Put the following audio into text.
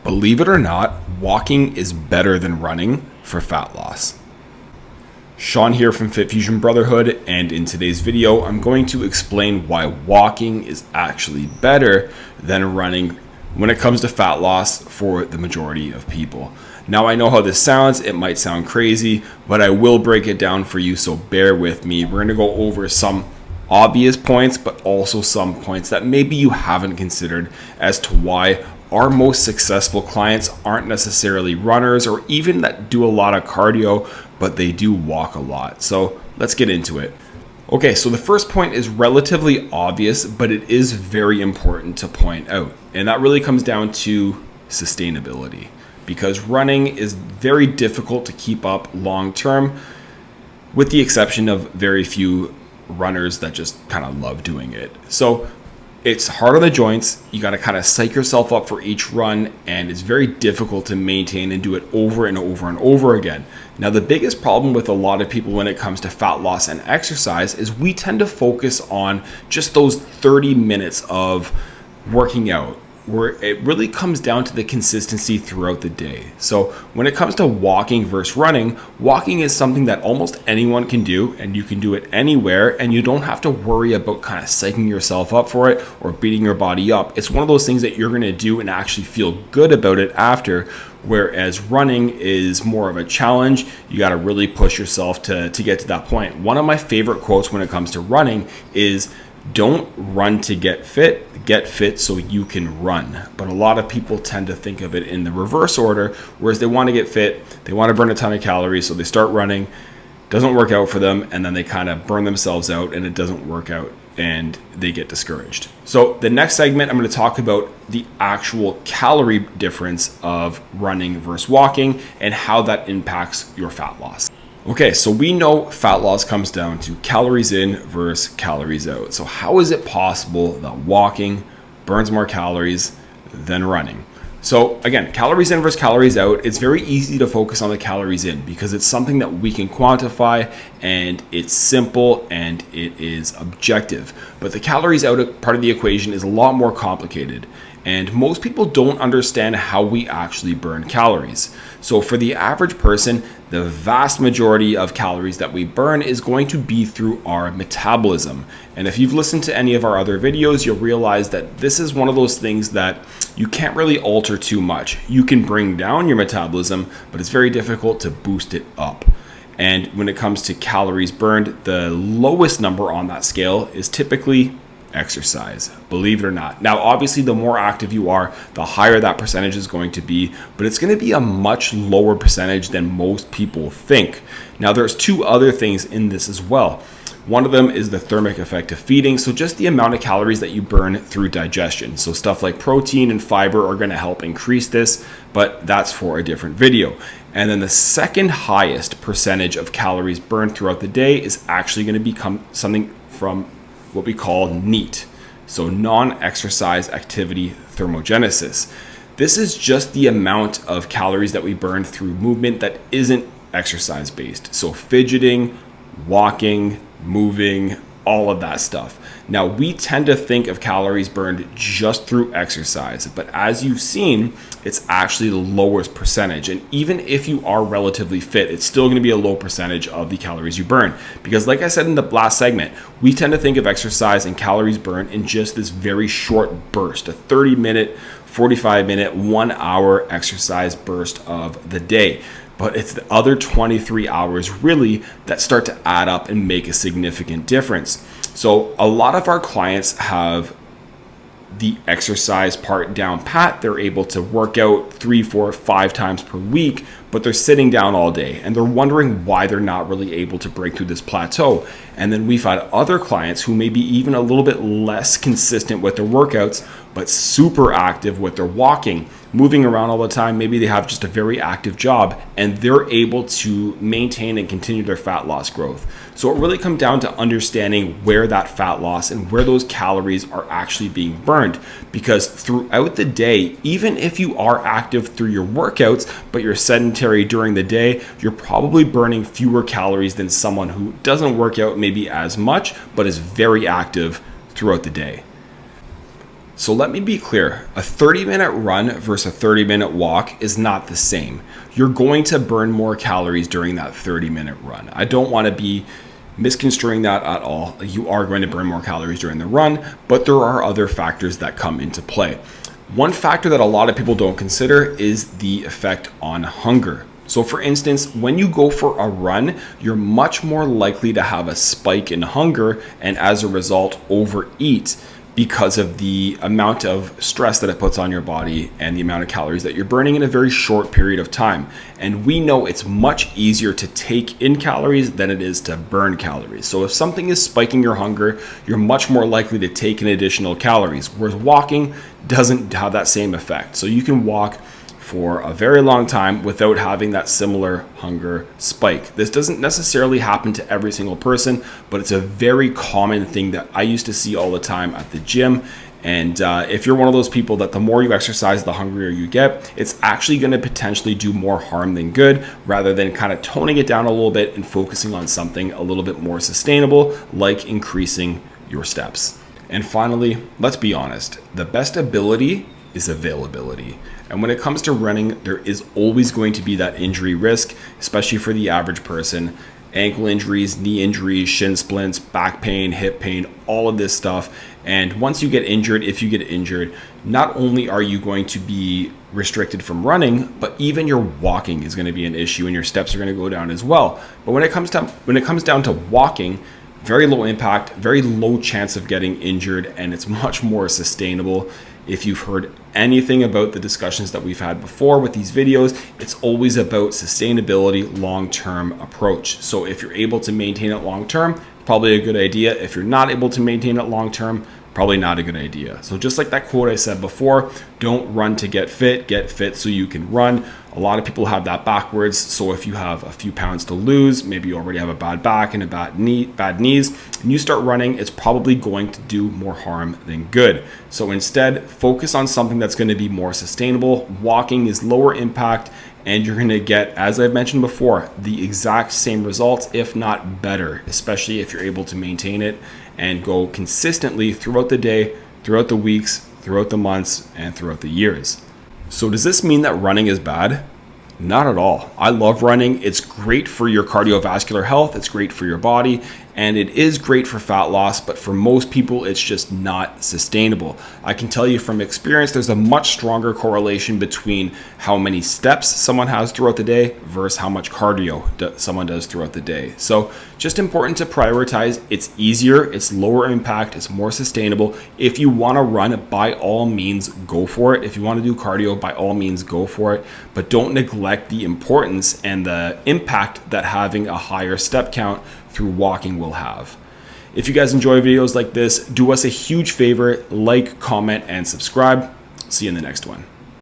Believe it or not, walking is better than running for fat loss. Sean here from Fit Fusion Brotherhood, and in today's video, I'm going to explain why walking is actually better than running when it comes to fat loss for the majority of people. Now, I know how this sounds. It might sound crazy, but I will break it down for you, so bear with me. We're going to go over some obvious points, but also some points that maybe you haven't considered as to why our most successful clients aren't necessarily runners or even that do a lot of cardio, but they do walk a lot. So let's get into it. Okay, so the first point is relatively obvious, but it is very important to point out. And that really comes down to sustainability, because running is very difficult to keep up long term, with the exception of very few runners that just kind of love doing it. So it's hard on the joints. You got to kind of psych yourself up for each run, and it's very difficult to maintain and do it over and over and over again. Now, the biggest problem with a lot of people when it comes to fat loss and exercise is we tend to focus on just those 30 minutes of working out, where it really comes down to the consistency throughout the day. So when it comes to walking versus running, walking is something that almost anyone can do, and you can do it anywhere, and you don't have to worry about kind of psyching yourself up for it or beating your body up. It's one of those things that you're going to do and actually feel good about it after, whereas running is more of a challenge. You got to really push yourself to get to that point. One of my favorite quotes when it comes to running is, "Don't run to get fit so you can run." But a lot of people tend to think of it in the reverse order, whereas they want to get fit, they want to burn a ton of calories, so they start running, doesn't work out for them, and then they kind of burn themselves out and it doesn't work out and they get discouraged. So the next segment, I'm going to talk about the actual calorie difference of running versus walking and how that impacts your fat loss. Okay, so we know fat loss comes down to calories in versus calories out. So how is it possible that walking burns more calories than running? So again, calories in versus calories out, it's very easy to focus on the calories in because it's something that we can quantify, and it's simple and it is objective. But the calories out part of the equation is a lot more complicated, and most people don't understand how we actually burn calories. So for the average person, the vast majority of calories that we burn is going to be through our metabolism. And if you've listened to any of our other videos, you'll realize that this is one of those things that you can't really alter too much. You can bring down your metabolism, but it's very difficult to boost it up. And when it comes to calories burned, the lowest number on that scale is typically exercise, believe it or not. Now, obviously, the more active you are, the higher that percentage is going to be, but it's going to be a much lower percentage than most people think. Now, there's two other things in this as well. One of them is the thermic effect of feeding, so just the amount of calories that you burn through digestion. So stuff like protein and fiber are going to help increase this, but that's for a different video. And then the second highest percentage of calories burned throughout the day is actually going to become something from what we call NEAT, so non-exercise activity thermogenesis. This is just the amount of calories that we burn through movement that isn't exercise based. So fidgeting, walking, moving, all of that stuff. Now, we tend to think of calories burned just through exercise, but as you've seen, it's actually the lowest percentage. And even if you are relatively fit, it's still going to be a low percentage of the calories you burn. Because like I said in the last segment, we tend to think of exercise and calories burned in just this very short burst, a 30-minute, 45-minute, 1 hour exercise burst of the day. But it's the other 23 hours really that start to add up and make a significant difference. So a lot of our clients have the exercise part down pat. They're able to work out 3, 4, 5 times per week, but they're sitting down all day and they're wondering why they're not really able to break through this plateau. And then we've had other clients who may be even a little bit less consistent with their workouts, but super active with their walking, moving around all the time. Maybe they have just a very active job and they're able to maintain and continue their fat loss growth. So it really comes down to understanding where that fat loss and where those calories are actually being burned. Because throughout the day, even if you are active through your workouts, but you're sedentary during the day, you're probably burning fewer calories than someone who doesn't work out maybe as much, but is very active throughout the day. So let me be clear, a 30-minute run versus a 30-minute walk is not the same. You're going to burn more calories during that 30-minute run. I don't want to be misconstruing that at all. You are going to burn more calories during the run, but there are other factors that come into play. One factor that a lot of people don't consider is the effect on hunger. So for instance, when you go for a run, you're much more likely to have a spike in hunger and as a result overeat because of the amount of stress that it puts on your body and the amount of calories that you're burning in a very short period of time. And we know it's much easier to take in calories than it is to burn calories. So if something is spiking your hunger, you're much more likely to take in additional calories, whereas walking doesn't have that same effect. So you can walk for a very long time without having that similar hunger spike. This doesn't necessarily happen to every single person, but it's a very common thing that I used to see all the time at the gym. And if you're one of those people that the more you exercise, the hungrier you get, it's actually going to potentially do more harm than good, rather than kind of toning it down a little bit and focusing on something a little bit more sustainable, like increasing your steps. And finally, let's be honest, the best ability is availability. And when it comes to running, there is always going to be that injury risk, especially for the average person. Ankle injuries, knee injuries, shin splints, back pain, hip pain, all of this stuff. And once you get injured, if you get injured, not only are you going to be restricted from running, but even your walking is going to be an issue and your steps are going to go down as well. But when it comes down to walking, very low impact, very low chance of getting injured, and it's much more sustainable. If you've heard anything about the discussions that we've had before with these videos, it's always about sustainability, long-term approach. So if you're able to maintain it long-term, probably a good idea. If you're not able to maintain it long-term, probably not a good idea. So just like that quote I said before, don't run to get fit so you can run. A lot of people have that backwards. So if you have a few pounds to lose, maybe you already have a bad back and a bad knees, and you start running, it's probably going to do more harm than good. So instead, focus on something that's going to be more sustainable. Walking is lower impact, and you're going to get, as I've mentioned before, the exact same results, if not better, especially if you're able to maintain it and go consistently throughout the day, throughout the weeks, throughout the months, and throughout the years. So does this mean that running is bad? Not at all. I love running. It's great for your cardiovascular health. It's great for your body. And it is great for fat loss, but for most people, it's just not sustainable. I can tell you from experience, there's a much stronger correlation between how many steps someone has throughout the day versus how much cardio someone does throughout the day. So just important to prioritize. It's easier, it's lower impact, it's more sustainable. If you want to run, by all means, go for it. If you want to do cardio, by all means, go for it. But don't neglect the importance and the impact that having a higher step count through walking will have. If you guys enjoy videos like this, do us a huge favor, like, comment, and subscribe. See you in the next one.